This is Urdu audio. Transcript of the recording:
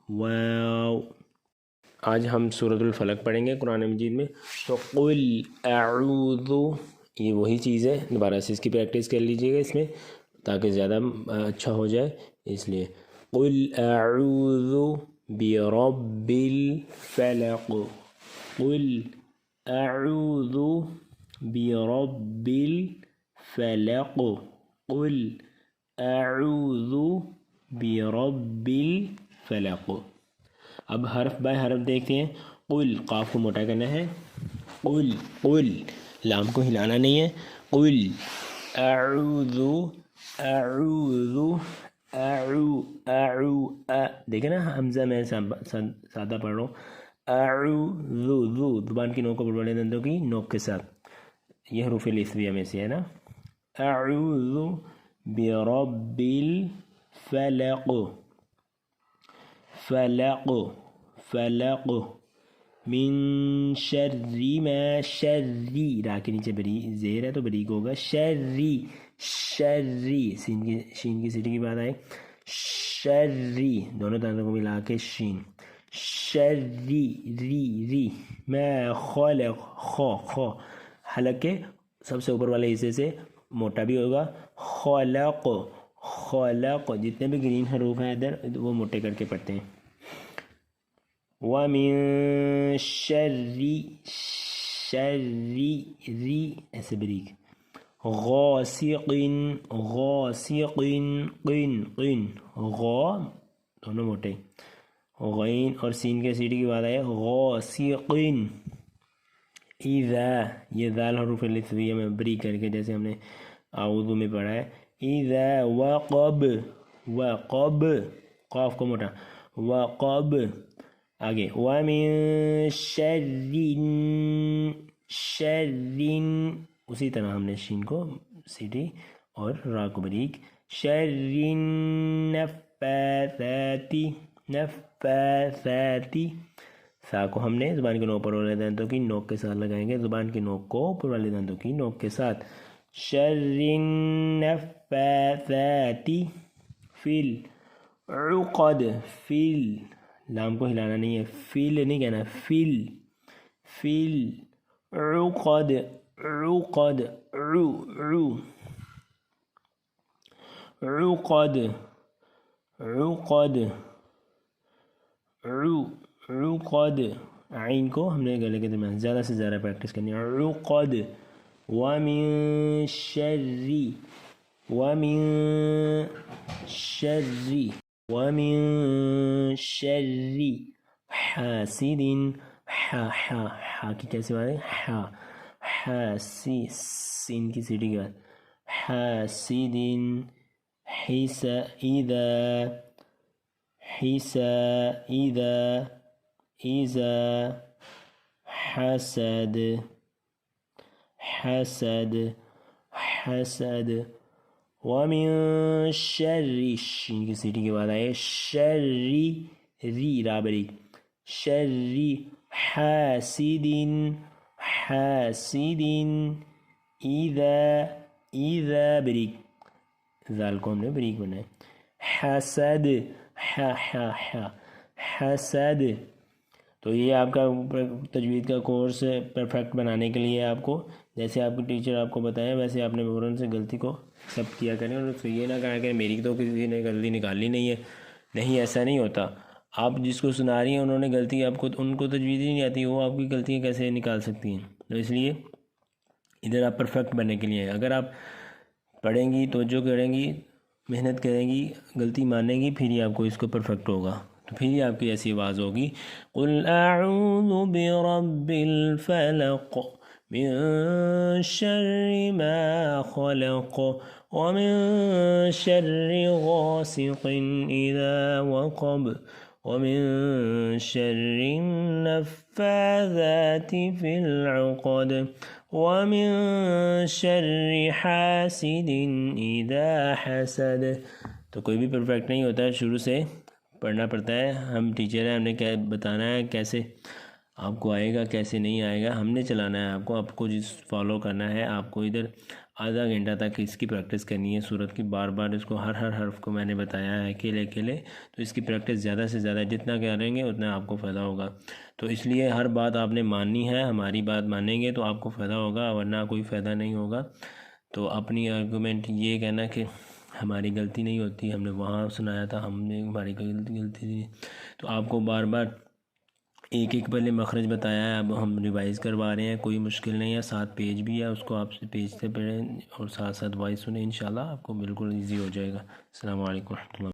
واو۔ آج ہم سورۃ الفلق پڑھیں گے قرآن مجید میں، تو قل اعوذ، یہ وہی چیز ہے، دوبارہ سے اس کی پریکٹس کر لیجیے گا اس میں تاکہ زیادہ اچھا ہو جائے، اس لیے قل اعوذ برب الفلق، قل اعوذ برب الفلق، قل اعوذ برب الفلق۔ اب حرف بائی حرف دیکھتے ہیں۔ قل، قاف کو موٹا کرنا ہے، قل، قل، لام کو ہلانا نہیں ہے، قل اعوذ، اعوذ، دیکھیں نا حمزہ میں سادہ پڑھ رہا ہوں، اعوذ، زبان کی نوک کو بڑے دندوں کی نوک کے ساتھ، یہ حروف لثویہ میں سے ہے نا، اعوذ برب الفلق، فلق، فلق، من شر ما، شری، را کے نیچے بری زیر ہے تو بریک ہوگا، شری، شری، شین کی سیٹی کی بات آئے، شری، دونوں دانتوں کو ملا کے شین، شری، ری، ما خلق، خو، حلق کے سب سے اوپر والے حصے سے موٹا بھی ہوگا، خلق، خلق، جتنے بھی گرین حروف ہیں ادھر وہ موٹے کر کے پڑھتے ہیں، وَمِن شَرِّ، ری ایسے بریک، غاسق، غاسق، قن، غا دونوں موٹے، غین اور سین کے سیٹی کی بات ہے، غاسق، اذا، یہ ذال حروف لثویہ میں بریک کر کے جیسے ہم نے اعوذ میں پڑھا ہے، اذا وقب، وقب، قاف کو موٹا، وقب، آگے وَمِن شَرٍ، اسی طرح ہم نے شین کو سیٹی اور را کو بریک، شَرٍ نفاثات، سا کو ہم نے زبان کے نوک پر والے دانتوں کی نوک کے ساتھ لگائیں گے، زبان کے نوک کو اوپر والے دانتوں کی نوک کے ساتھ، شَرٍ نفاثات فی العقد، فی، لام کو ہلانا نہیں ہے، فیل نہیں کہنا، فیل، فیل، عقد، عقد، عقد، عقد، عقد، عین کو ہم نے گلے کے درمیان زیادہ سے زیادہ پریکٹس کرنی ہے، عقد، وَمِن شَرِّ، وَمِن شَرِّ، وَمِن شَرِّ حاسد، ہا کی کیسے بات ہے، سین کی سیٹی کے بعد، حاسد، اذا حسد، حسد، وَمِن شَرِّ، شین کی سیٹی کے بعد آئے، شَرِّ، ری، را بریک، شَرِّ حاسد، حاسد، اذا بریک، ذال کو ہم نے بریک بنائے، حسد، حسد۔ تو یہ آپ کا تجوید کا کورس پرفیکٹ بنانے کے لیے آپ کو جیسے آپ کے ٹیچر آپ کو بتائیں ویسے آپ نے فوراً سے غلطی کو ایکسیپٹ کیا کریں، اور اس کو یہ نہ کہا کہ میری تو کسی نے غلطی نکالی نہیں ہے، نہیں ایسا نہیں ہوتا، آپ جس کو سنا رہی ہیں انہوں نے غلطی آپ کو، ان کو تجوید ہی نہیں آتی، وہ آپ کی غلطیاں کیسے نکال سکتی ہیں، تو اس لیے ادھر آپ پرفیکٹ بننے کے لیے اگر آپ پڑھیں گی، توجہ کریں گی، محنت کریں گی، غلطی مانیں گی، پھر ہی آپ کو اس کو پرفیکٹ ہوگا، تو پھر ہی آپ کی ایسی آواز ہوگی، قل اعوذ برب الفلق من شر ما خلق ومن شر غاسق اذا وقب ومن شر النفاثات في العقد ومن شر حاسد اذا حسد۔ تو کوئی بھی پرفیکٹ نہیں ہوتا ہے، شروع سے پڑھنا پڑتا ہے، ہم ٹیچر ہیں، ہم نے کیا بتانا ہے، کیسے آپ کو آئے گا کیسے نہیں آئے گا، ہم نے چلانا ہے، آپ کو جس فالو کرنا ہے، آپ کو ادھر آدھا گھنٹہ تک اس کی پریکٹس کرنی ہے سورت کی، بار بار اس کو ہر حرف کو میں نے بتایا ہے اکیلے اکیلے، تو اس کی پریکٹس زیادہ سے زیادہ جتنا کریں گے اتنا آپ کو فائدہ ہوگا۔ تو اس لیے ہر بات آپ نے ماننی ہے، ہماری بات مانیں گے تو آپ کو فائدہ ہوگا، ورنہ کوئی فائدہ نہیں ہوگا۔ تو اپنی آرگومنٹ یہ کہنا کہ ہماری غلطی نہیں ہوتی، ہم نے وہاں سنایا تھا، ہماری غلطی تھی، تو آپ کو بار بار ایک ایک پہلے مخرج بتایا ہے، اب ہم ریوائز کروا رہے ہیں، کوئی مشکل نہیں ہے، 7 پیج بھی ہے، اس کو آپ پیج سے پڑھیں اور ساتھ ساتھ وائس سنیں، انشاءاللہ آپ کو بالکل ایزی ہو جائے گا۔ السلام علیکم ورحمۃ اللہ۔